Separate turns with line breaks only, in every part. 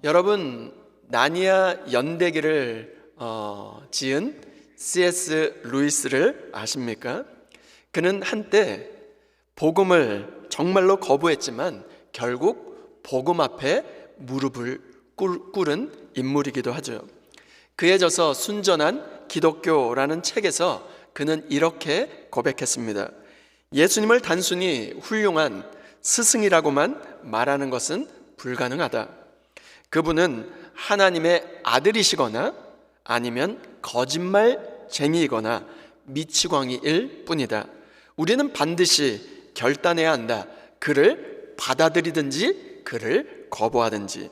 여러분, 나니아 연대기를 지은 C.S. 루이스를 아십니까? 그는 한때 복음을 정말로 거부했지만 결국 복음 앞에 무릎을 꿇은 인물이기도 하죠. 그에 져서 순전한 기독교라는 책에서 그는 이렇게 고백했습니다. 예수님을 단순히 훌륭한 스승이라고만 말하는 것은 불가능하다. 그분은 하나님의 아들이시거나 아니면 거짓말쟁이이거나 미치광이일 뿐이다. 우리는 반드시 결단해야 한다. 그를 받아들이든지 그를 거부하든지.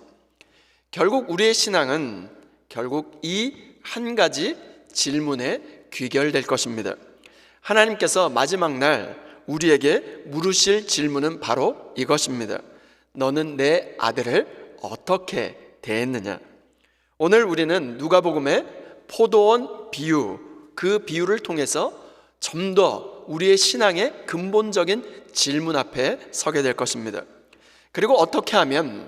결국 우리의 신앙은 결국 이 한 가지 질문에 귀결될 것입니다. 하나님께서 마지막 날 우리에게 물으실 질문은 바로 이것입니다. 너는 내 아들을 어떻게 대했느냐? 오늘 우리는 누가복음의 포도원 비유, 그 비유를 통해서 좀 더 우리의 신앙의 근본적인 질문 앞에 서게 될 것입니다. 그리고 어떻게 하면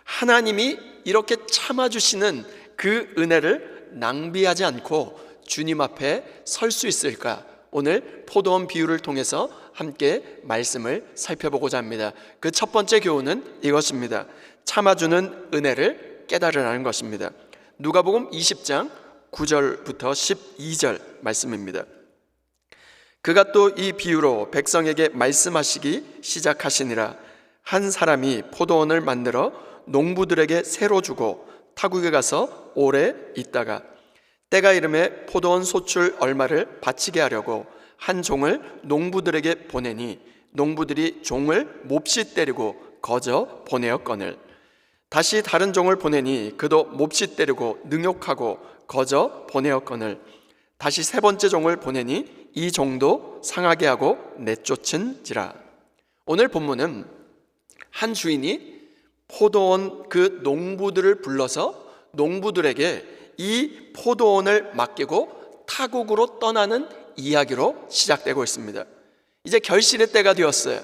하나님이 이렇게 참아주시는 그 은혜를 낭비하지 않고 주님 앞에 설 수 있을까? 오늘 포도원 비유를 통해서 함께 말씀을 살펴보고자 합니다. 그 첫 번째 교훈은 이것입니다. 참아주는 은혜를 깨달으라는 것입니다. 누가복음 20장 9절부터 12절 말씀입니다. 그가 또 이 비유로 백성에게 말씀하시기 시작하시니라. 한 사람이 포도원을 만들어 농부들에게 새로 주고 타국에 가서 오래 있다가 때가 이름에 포도원 소출 얼마를 바치게 하려고 한 종을 농부들에게 보내니 농부들이 종을 몹시 때리고 거저 보내었거늘 다시 다른 종을 보내니 그도 몹시 때리고 능욕하고 거저 보내었거늘 다시 세 번째 종을 보내니 이 종도 상하게 하고 내쫓은지라. 오늘 본문은 한 주인이 포도원 그 농부들을 불러서 농부들에게 이 포도원을 맡기고 타국으로 떠나는 이야기로 시작되고 있습니다. 이제 결실의 때가 되었어요.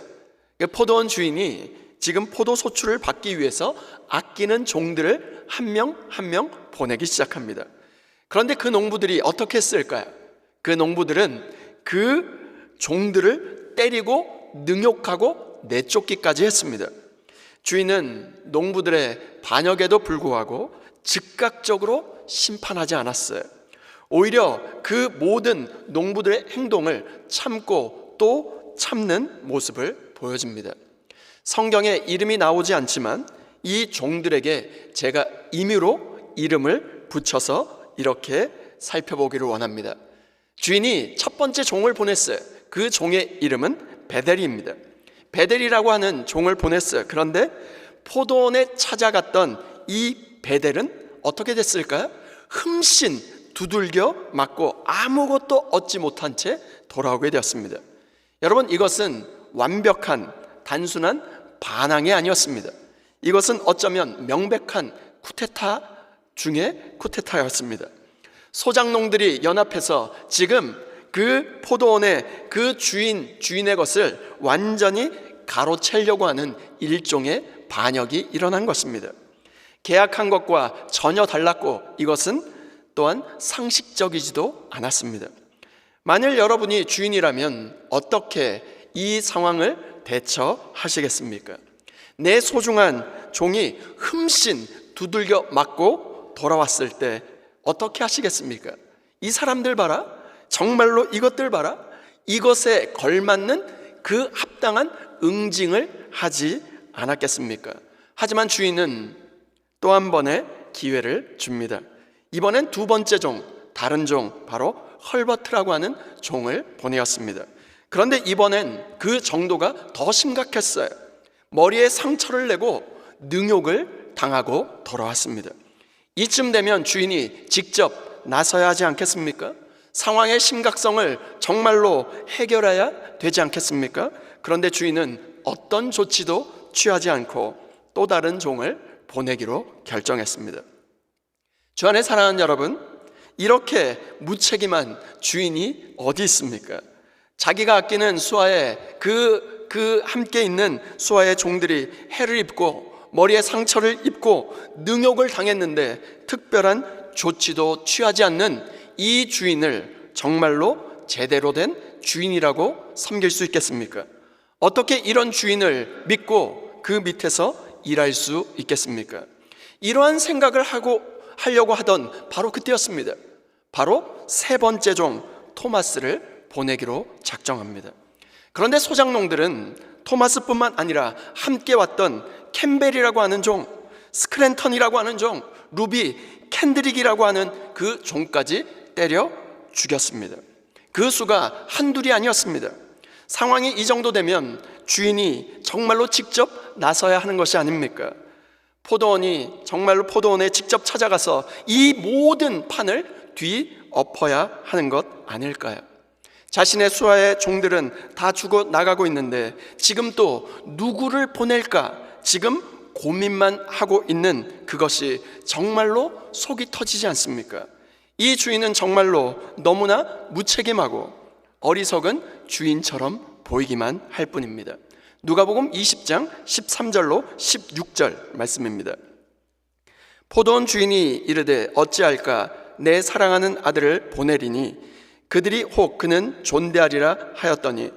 포도원 주인이 지금 포도 소출을 받기 위해서 아끼는 종들을 한 명 한 명 보내기 시작합니다. 그런데 그 농부들이 어떻게 했을까요? 그 농부들은 그 종들을 때리고 능욕하고 내쫓기까지 했습니다. 주인은 농부들의 반역에도 불구하고 즉각적으로 심판하지 않았어요. 오히려 그 모든 농부들의 행동을 참고 또 참는 모습을 보여줍니다. 성경에 이름이 나오지 않지만 이 종들에게 제가 임의로 이름을 붙여서 이렇게 살펴보기를 원합니다. 주인이 첫 번째 종을 보냈어요. 그 종의 이름은 베델입니다. 베델이라고 하는 종을 보냈어요. 그런데 포도원에 찾아갔던 이 베델은 어떻게 됐을까요? 흠씬 두들겨 맞고 아무것도 얻지 못한 채 돌아오게 되었습니다. 여러분, 이것은 완벽한 단순한 반항이 아니었습니다. 이것은 어쩌면 명백한 쿠데타 중에 쿠데타였습니다. 소작농들이 연합해서 지금 그 포도원의 그 주인의 것을 완전히 가로채려고 하는 일종의 반역이 일어난 것입니다. 계약한 것과 전혀 달랐고 이것은 또한 상식적이지도 않았습니다. 만일 여러분이 주인이라면 어떻게 이 상황을 대처하시겠습니까? 내 소중한 종이 흠씬 두들겨 맞고 돌아왔을 때 어떻게 하시겠습니까? 이 사람들 봐라, 정말로 이것들 봐라, 이것에 걸맞는 그 합당한 응징을 하지 않았겠습니까? 하지만 주인은 또 한 번의 기회를 줍니다. 이번엔 두 번째 종, 다른 종, 바로 헐버트라고 하는 종을 보내었습니다. 그런데 이번엔 그 정도가 더 심각했어요. 머리에 상처를 내고 능욕을 당하고 돌아왔습니다. 이쯤 되면 주인이 직접 나서야 하지 않겠습니까? 상황의 심각성을 정말로 해결해야 되지 않겠습니까? 그런데 주인은 어떤 조치도 취하지 않고 또 다른 종을 보내기로 결정했습니다. 주 안에 사랑하는 여러분, 이렇게 무책임한 주인이 어디 있습니까? 자기가 아끼는 수하에 그 함께 있는 수하의 종들이 해를 입고 머리에 상처를 입고 능욕을 당했는데 특별한 조치도 취하지 않는 이 주인을 정말로 제대로 된 주인이라고 섬길 수 있겠습니까? 어떻게 이런 주인을 믿고 그 밑에서 일할 수 있겠습니까? 이러한 생각을 하려고 하던 바로 그때였습니다. 바로 세 번째 종 토마스를 보내기로 작정합니다. 그런데 소장농들은 토마스뿐만 아니라 함께 왔던 캠벨이라고 하는 종, 스크랜턴이라고 하는 종, 루비, 캔드릭이라고 하는 그 종까지 때려 죽였습니다. 그 수가 한둘이 아니었습니다. 상황이 이 정도 되면 주인이 정말로 직접 나서야 하는 것이 아닙니까? 포도원이 정말로 포도원에 직접 찾아가서 이 모든 판을 뒤엎어야 하는 것 아닐까요? 자신의 수하의 종들은 다 죽어 나가고 있는데 지금 또 누구를 보낼까 지금 고민만 하고 있는 그것이 정말로 속이 터지지 않습니까? 이 주인은 정말로 너무나 무책임하고 어리석은 주인처럼 보이기만 할 뿐입니다. 누가복음 20장 13절로 16절 말씀입니다. 포도원 주인이 이르되 어찌할까 내 사랑하는 아들을 보내리니 그들이 혹 그는 존대하리라 하였더니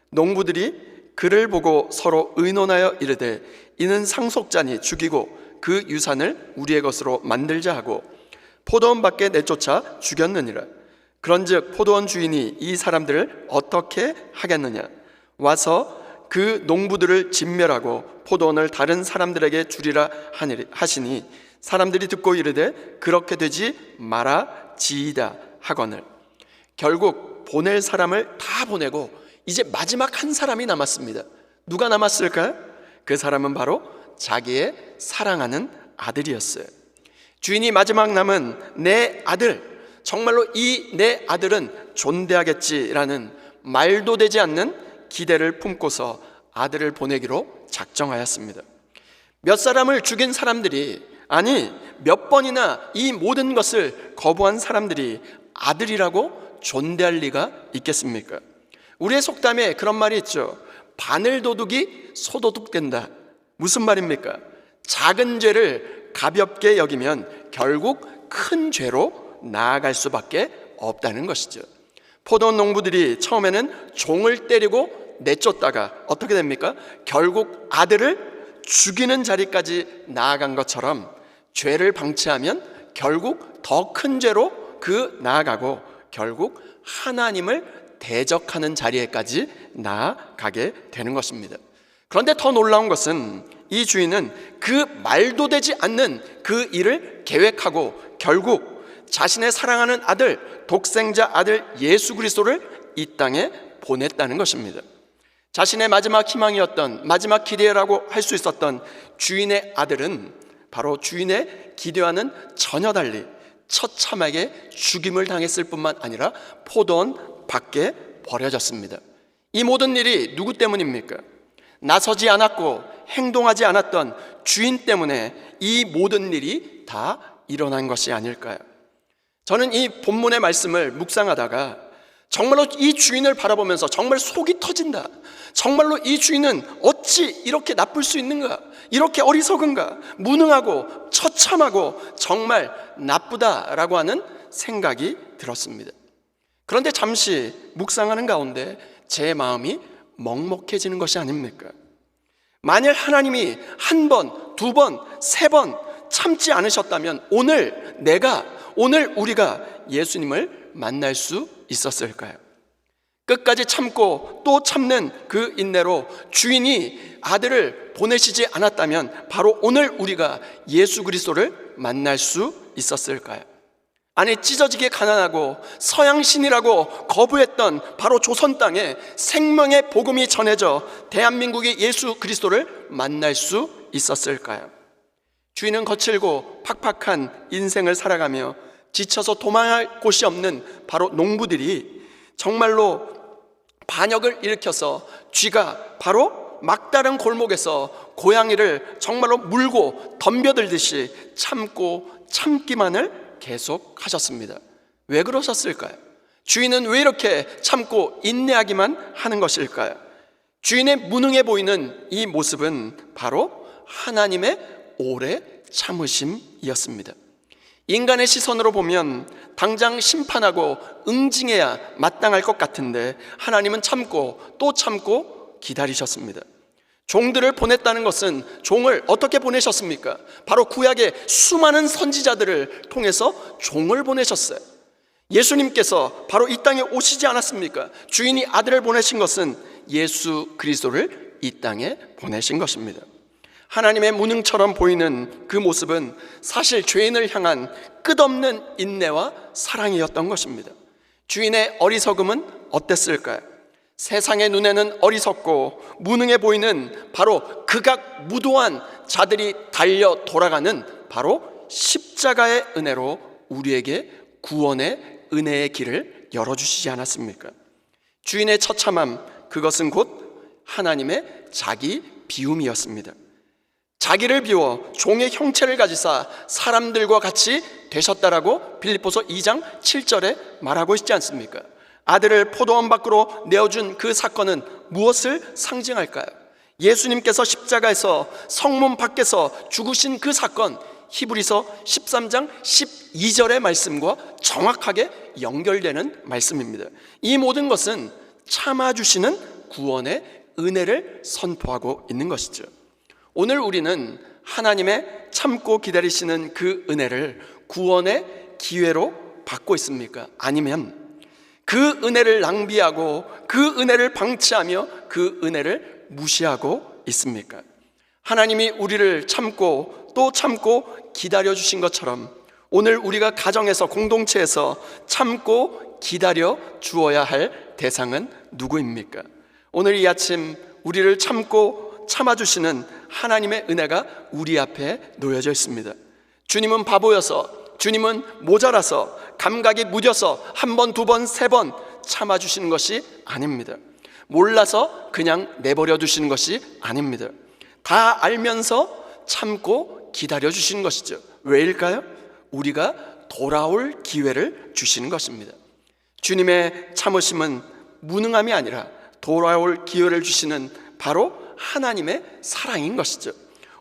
농부들이 그를 보고 서로 의논하여 이르되 이는 상속자니 죽이고 그 유산을 우리의 것으로 만들자 하고 포도원 밖에 내쫓아 죽였느니라. 그런즉 포도원 주인이 이 사람들을 어떻게 하겠느냐? 와서 그 농부들을 진멸하고 포도원을 다른 사람들에게 주리라 하시니 사람들이 듣고 이르되 그렇게 되지 말아지이다 하거늘. 결국 보낼 사람을 다 보내고 이제 마지막 한 사람이 남았습니다. 누가 남았을까요? 그 사람은 바로 자기의 사랑하는 아들이었어요. 주인이 마지막 남은 내 아들, 정말로 이 내 아들은 존대하겠지라는 말도 되지 않는 기대를 품고서 아들을 보내기로 작정하였습니다. 몇 사람을 죽인 사람들이, 아니 몇 번이나 이 모든 것을 거부한 사람들이 아들이라고 존대할 리가 있겠습니까? 우리의 속담에 그런 말이 있죠. 바늘 도둑이 소도둑 된다. 무슨 말입니까? 작은 죄를 가볍게 여기면 결국 큰 죄로 나아갈 수밖에 없다는 것이죠. 포도원 농부들이 처음에는 종을 때리고 내쫓다가 어떻게 됩니까? 결국 아들을 죽이는 자리까지 나아간 것처럼 죄를 방치하면 결국 더 큰 죄로 나아가고 결국 하나님을 대적하는 자리에까지 나아가게 되는 것입니다. 그런데 더 놀라운 것은 이 주인은 그 말도 되지 않는 그 일을 계획하고 결국 자신의 사랑하는 아들, 독생자 아들 예수 그리스도를 이 땅에 보냈다는 것입니다. 자신의 마지막 희망이었던, 마지막 기대라고 할 수 있었던 주인의 아들은 바로 주인의 기대와는 전혀 달리 처참하게 죽임을 당했을 뿐만 아니라 포도원 밖에 버려졌습니다. 이 모든 일이 누구 때문입니까? 나서지 않았고 행동하지 않았던 주인 때문에 이 모든 일이 다 일어난 것이 아닐까요? 저는 이 본문의 말씀을 묵상하다가 정말로 이 주인을 바라보면서 정말 속이 터진다. 정말로 이 주인은 어찌 이렇게 나쁠 수 있는가? 이렇게 어리석은가? 무능하고 처참하고 정말 나쁘다라고 하는 생각이 들었습니다. 그런데 잠시 묵상하는 가운데 제 마음이 먹먹해지는 것이 아닙니까? 만일 하나님이 한 번, 두 번, 세 번 참지 않으셨다면 오늘 우리가 예수님을 만날 수 있었을까요? 끝까지 참고 또 참는 그 인내로 주인이 아들을 보내시지 않았다면 바로 오늘 우리가 예수 그리스도를 만날 수 있었을까요? 아니 찢어지게 가난하고 서양신이라고 거부했던 바로 조선 땅에 생명의 복음이 전해져 대한민국의 예수 그리스도를 만날 수 있었을까요? 주인은 거칠고 팍팍한 인생을 살아가며 지쳐서 도망할 곳이 없는 바로 농부들이 정말로 반역을 일으켜서 쥐가 바로 막다른 골목에서 고양이를 정말로 물고 덤벼들듯이 참고 참기만을 계속하셨습니다. 왜 그러셨을까요? 주인은 왜 이렇게 참고 인내하기만 하는 것일까요? 주인의 무능해 보이는 이 모습은 바로 하나님의 오래 참으심이었습니다. 인간의 시선으로 보면 당장 심판하고 응징해야 마땅할 것 같은데 하나님은 참고 또 참고 기다리셨습니다. 종들을 보냈다는 것은 종을 어떻게 보내셨습니까? 바로 구약의 수많은 선지자들을 통해서 종을 보내셨어요. 예수님께서 바로 이 땅에 오시지 않았습니까? 주인이 아들을 보내신 것은 예수 그리스도를 이 땅에 보내신 것입니다. 하나님의 무능처럼 보이는 그 모습은 사실 죄인을 향한 끝없는 인내와 사랑이었던 것입니다. 주인의 어리석음은 어땠을까요? 세상의 눈에는 어리석고 무능해 보이는 바로 극악무도한 자들이 달려 돌아가는 바로 십자가의 은혜로 우리에게 구원의 은혜의 길을 열어주시지 않았습니까? 주인의 처참함, 그것은 곧 하나님의 자기 비움이었습니다. 자기를 비워 종의 형체를 가지사 사람들과 같이 되셨다라고 빌립보서 2장 7절에 말하고 있지 않습니까? 아들을 포도원 밖으로 내어준 그 사건은 무엇을 상징할까요? 예수님께서 십자가에서 성문 밖에서 죽으신 그 사건, 히브리서 13장 12절의 말씀과 정확하게 연결되는 말씀입니다. 이 모든 것은 참아주시는 구원의 은혜를 선포하고 있는 것이죠. 오늘 우리는 하나님의 참고 기다리시는 그 은혜를 구원의 기회로 받고 있습니까? 아니면 그 은혜를 낭비하고 그 은혜를 방치하며 그 은혜를 무시하고 있습니까? 하나님이 우리를 참고 또 참고 기다려주신 것처럼 오늘 우리가 가정에서 공동체에서 참고 기다려 주어야 할 대상은 누구입니까? 오늘 이 아침 우리를 참고 참아주시는 하나님의 은혜가 우리 앞에 놓여져 있습니다. 주님은 바보여서, 주님은 모자라서, 감각이 무뎌서 한 번, 두 번, 세 번 참아주시는 것이 아닙니다. 몰라서 그냥 내버려 두시는 것이 아닙니다. 다 알면서 참고 기다려주시는 것이죠. 왜일까요? 우리가 돌아올 기회를 주시는 것입니다. 주님의 참으심은 무능함이 아니라 돌아올 기회를 주시는 바로 하나님의 사랑인 것이죠.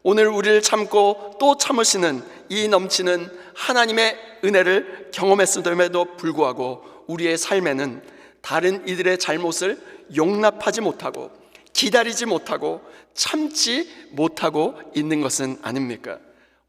오늘 우리를 참고 또 참으시는 이 넘치는 하나님의 은혜를 경험했음에도 불구하고 우리의 삶에는 다른 이들의 잘못을 용납하지 못하고 기다리지 못하고 참지 못하고 있는 것은 아닙니까?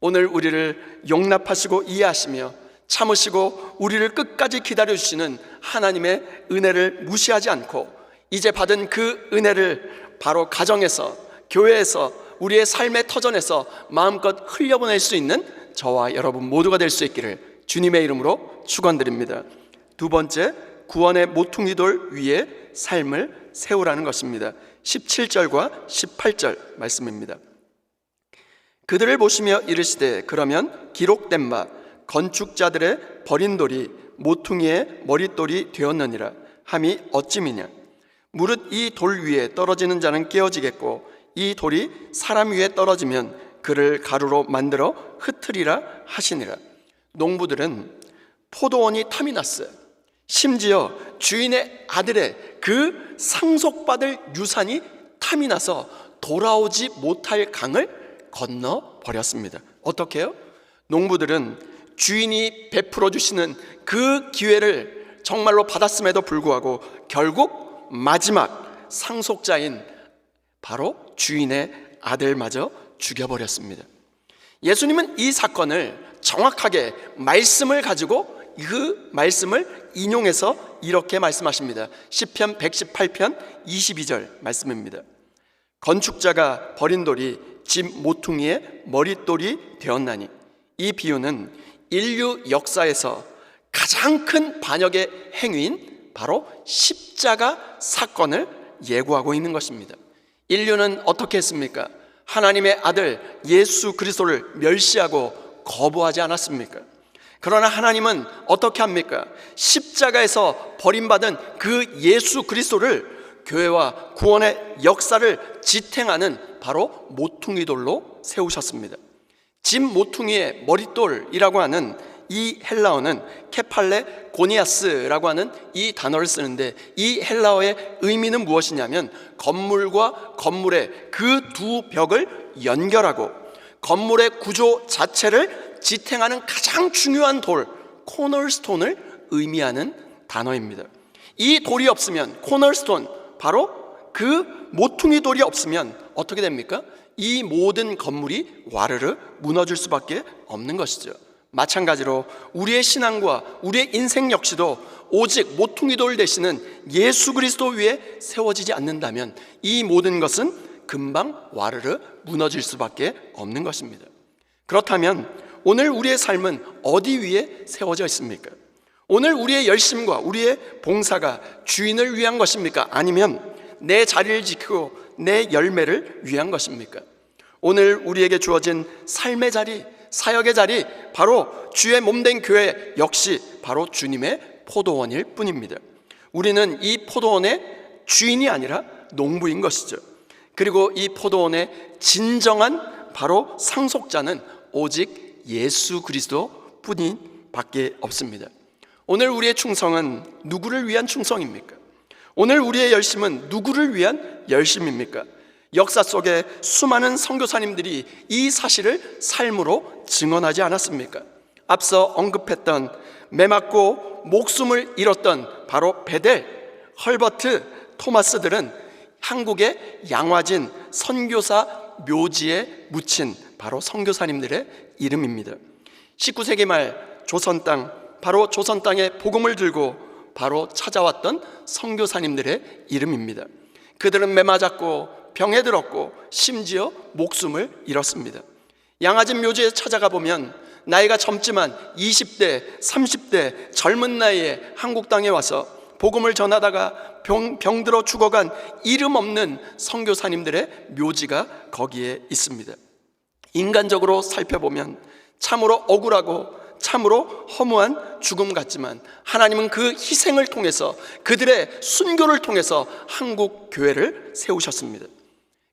오늘 우리를 용납하시고 이해하시며 참으시고 우리를 끝까지 기다려주시는 하나님의 은혜를 무시하지 않고 이제 받은 그 은혜를 바로 가정에서, 교회에서, 우리의 삶의 터전에서 마음껏 흘려보낼 수 있는 저와 여러분 모두가 될 수 있기를 주님의 이름으로 축원드립니다. 두 번째, 구원의 모퉁이돌 위에 삶을 세우라는 것입니다. 17절과 18절 말씀입니다. 그들을 보시며 이르시되 그러면 기록된 바 건축자들의 버린 돌이 모퉁이의 머릿돌이 되었느니라 함이 어찌미냐. 무릇 이 돌 위에 떨어지는 자는 깨어지겠고 이 돌이 사람 위에 떨어지면 그를 가루로 만들어 흩으리라 하시니라. 농부들은 포도원이 탐이 났어요. 심지어 주인의 아들의 그 상속받을 유산이 탐이 나서 돌아오지 못할 강을 건너 버렸습니다. 어떻게 해요? 농부들은 주인이 베풀어 주시는 그 기회를 정말로 받았음에도 불구하고 결국 마지막 상속자인 바로 주인의 아들마저 죽여버렸습니다. 예수님은 이 사건을 정확하게 말씀을 가지고 그 말씀을 인용해서 이렇게 말씀하십니다. 시편 118편 22절 말씀입니다. 건축자가 버린 돌이 집 모퉁이의 머릿돌이 되었나니. 이 비유는 인류 역사에서 가장 큰 반역의 행위인 바로 십자가 사건을 예고하고 있는 것입니다. 인류는 어떻게 했습니까? 하나님의 아들 예수 그리스도를 멸시하고 거부하지 않았습니까? 그러나 하나님은 어떻게 합니까? 십자가에서 버림받은 그 예수 그리스도를 교회와 구원의 역사를 지탱하는 바로 모퉁이돌로 세우셨습니다. 집 모퉁이의 머릿돌이라고 하는 이 헬라어는 케팔레 고니아스라고 하는 이 단어를 쓰는데, 이 헬라어의 의미는 무엇이냐면 건물과 건물의 그 두 벽을 연결하고 건물의 구조 자체를 지탱하는 가장 중요한 돌, 코널스톤을 의미하는 단어입니다. 이 돌이 없으면, 코널스톤, 바로 그 모퉁이 돌이 없으면 어떻게 됩니까? 이 모든 건물이 와르르 무너질 수밖에 없는 것이죠. 마찬가지로 우리의 신앙과 우리의 인생 역시도 오직 모퉁이 돌 되시는 예수 그리스도 위에 세워지지 않는다면 이 모든 것은 금방 와르르 무너질 수밖에 없는 것입니다. 그렇다면 오늘 우리의 삶은 어디 위에 세워져 있습니까? 오늘 우리의 열심과 우리의 봉사가 주인을 위한 것입니까? 아니면 내 자리를 지키고 내 열매를 위한 것입니까? 오늘 우리에게 주어진 삶의 자리, 사역의 자리, 바로 주의 몸된 교회 역시 바로 주님의 포도원일 뿐입니다. 우리는 이 포도원의 주인이 아니라 농부인 것이죠. 그리고 이 포도원의 진정한 바로 상속자는 오직 예수 그리스도 뿐밖에 없습니다. 오늘 우리의 충성은 누구를 위한 충성입니까? 오늘 우리의 열심은 누구를 위한 열심입니까? 역사 속에 수많은 선교사님들이 이 사실을 삶으로 증언하지 않았습니까? 앞서 언급했던 매맞고 목숨을 잃었던 바로 베델, 헐버트, 토마스들은 한국의 양화진 선교사 묘지에 묻힌 바로 선교사님들의 이름입니다. 19세기 말 조선 땅, 바로 조선 땅에 복음을 들고 바로 찾아왔던 선교사님들의 이름입니다. 그들은 매맞았고 병에 들었고 심지어 목숨을 잃었습니다. 양화진 묘지에 찾아가 보면 나이가 젊지만 20대, 30대 젊은 나이에 한국 땅에 와서 복음을 전하다가 병들어 죽어간 이름 없는 선교사님들의 묘지가 거기에 있습니다. 인간적으로 살펴보면 참으로 억울하고 참으로 허무한 죽음 같지만 하나님은 그 희생을 통해서, 그들의 순교를 통해서 한국 교회를 세우셨습니다.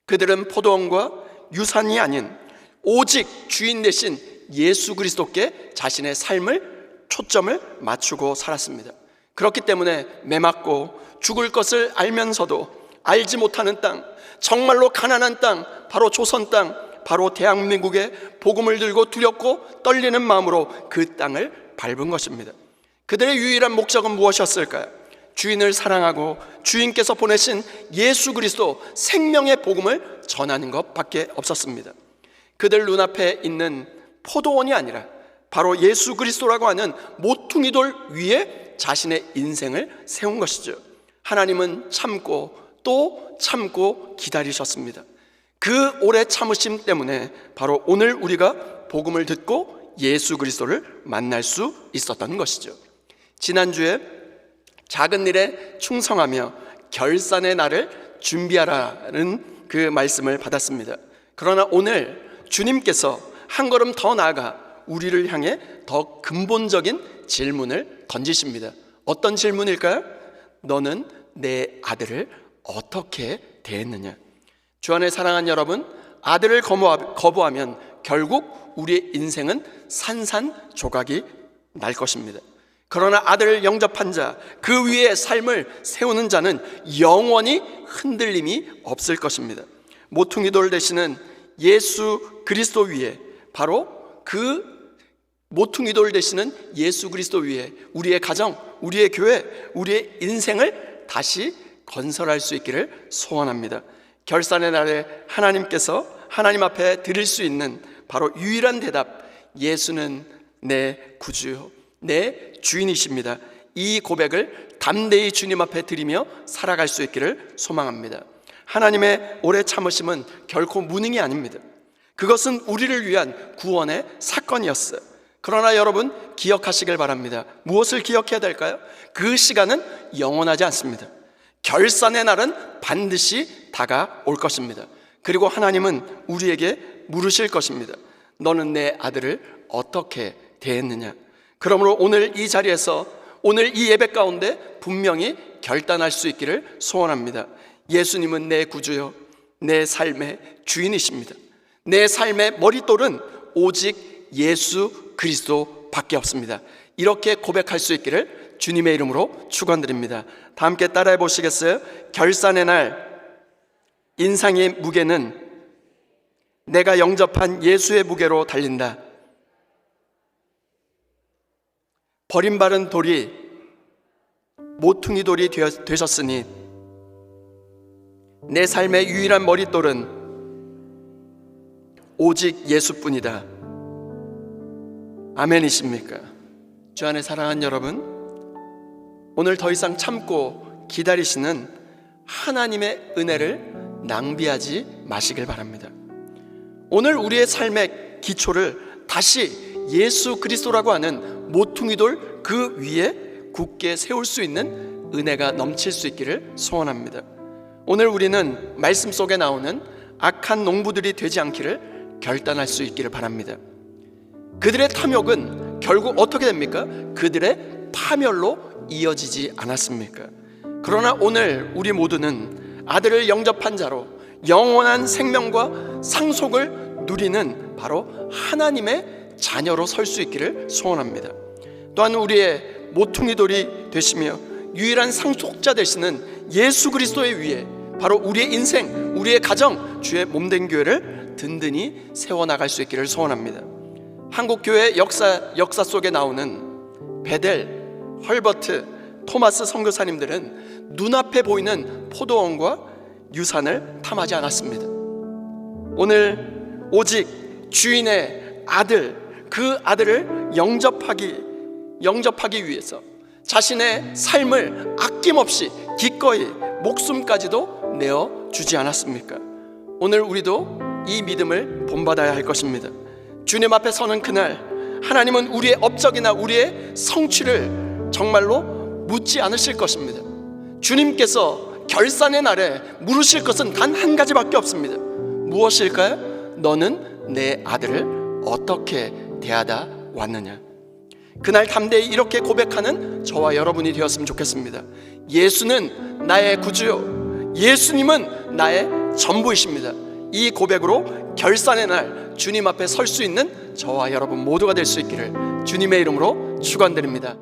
그들은 포도원과 유산이 아닌 오직 주인 되신 예수 그리스도께 자신의 삶을 초점을 맞추고 살았습니다. 그렇기 때문에 매맞고 죽을 것을 알면서도 알지 못하는 땅, 정말로 가난한 땅, 바로 조선 땅, 바로 대한민국의 복음을 들고 두렵고 떨리는 마음으로 그 땅을 밟은 것입니다. 그들의 유일한 목적은 무엇이었을까요? 주인을 사랑하고 주인께서 보내신 예수 그리스도 생명의 복음을 전하는 것밖에 없었습니다. 그들 눈앞에 있는 포도원이 아니라 바로 예수 그리스도라고 하는 모퉁이 돌 위에 자신의 인생을 세운 것이죠. 하나님은 참고 또 참고 기다리셨습니다. 그 오래 참으심 때문에 바로 오늘 우리가 복음을 듣고 예수 그리스도를 만날 수 있었던 것이죠. 지난주에 작은 일에 충성하며 결산의 날을 준비하라는 그 말씀을 받았습니다. 그러나 오늘 주님께서 한 걸음 더 나아가 우리를 향해 더 근본적인 질문을 던지십니다. 어떤 질문일까요? 너는 내 아들을 어떻게 대했느냐? 주 안에 사랑하는 여러분, 아들을 거부하면 결국 우리의 인생은 산산조각이 날 것입니다. 그러나 아들을 영접한 자, 그 위에 삶을 세우는 자는 영원히 흔들림이 없을 것입니다. 모퉁이 돌 되시는 예수 그리스도 위에, 바로 그 모퉁이 돌 되시는 예수 그리스도 위에 우리의 가정, 우리의 교회, 우리의 인생을 다시 건설할 수 있기를 소원합니다. 결산의 날에 하나님께서 하나님 앞에 드릴 수 있는 바로 유일한 대답, 예수는 내 구주요, 내 주인이십니다. 이 고백을 담대히 주님 앞에 드리며 살아갈 수 있기를 소망합니다. 하나님의 오래 참으심은 결코 무능이 아닙니다. 그것은 우리를 위한 구원의 사건이었어요. 그러나 여러분 기억하시길 바랍니다. 무엇을 기억해야 될까요? 그 시간은 영원하지 않습니다. 결산의 날은 반드시 다가올 것입니다. 그리고 하나님은 우리에게 물으실 것입니다. 너는 내 아들을 어떻게 대했느냐? 그러므로 오늘 이 자리에서, 오늘 이 예배 가운데 분명히 결단할 수 있기를 소원합니다. 예수님은 내 구주요, 내 삶의 주인이십니다. 내 삶의 머릿돌은 오직 예수 그리스도 예수밖에 없습니다. 이렇게 고백할 수 있기를 주님의 이름으로 축원드립니다. 다 함께 따라해 보시겠어요? 결산의 날 인상의 무게는 내가 영접한 예수의 무게로 달린다. 버림받은 돌이 모퉁이 돌이 되셨으니 내 삶의 유일한 머릿돌은 오직 예수뿐이다. 아멘이십니까? 주 안에 사랑하는 여러분, 오늘 더 이상 참고 기다리시는 하나님의 은혜를 낭비하지 마시길 바랍니다. 오늘 우리의 삶의 기초를 다시 예수 그리스도라고 하는 모퉁이돌 그 위에 굳게 세울 수 있는 은혜가 넘칠 수 있기를 소원합니다. 오늘 우리는 말씀 속에 나오는 악한 농부들이 되지 않기를 결단할 수 있기를 바랍니다. 그들의 탐욕은 결국 어떻게 됩니까? 그들의 파멸로 이어지지 않았습니까? 그러나 오늘 우리 모두는 아들을 영접한 자로 영원한 생명과 상속을 누리는 바로 하나님의 자녀로 설 수 있기를 소원합니다. 또한 우리의 모퉁이돌이 되시며 유일한 상속자 되시는 예수 그리스도의 위에 바로 우리의 인생, 우리의 가정, 주의 몸된 교회를 든든히 세워나갈 수 있기를 소원합니다. 한국교회 역사 속에 나오는 베델, 헐버트, 토마스 선교사님들은 눈앞에 보이는 포도원과 유산을 탐하지 않았습니다. 오늘 오직 주인의 아들, 그 아들을 영접하기 위해서 자신의 삶을 아낌없이 기꺼이 목숨까지도 내어주지 않았습니까? 오늘 우리도 이 믿음을 본받아야 할 것입니다. 주님 앞에 서는 그날 하나님은 우리의 업적이나 우리의 성취를 정말로 묻지 않으실 것입니다. 주님께서 결산의 날에 물으실 것은 단 한 가지밖에 없습니다. 무엇일까요? 너는 내 아들을 어떻게 대하다 왔느냐? 그날 담대히 이렇게 고백하는 저와 여러분이 되었으면 좋겠습니다. 예수는 나의 구주요, 예수님은 나의 전부이십니다. 이 고백으로 결산의 날 주님 앞에 설 수 있는 저와 여러분 모두가 될 수 있기를 주님의 이름으로 축원드립니다.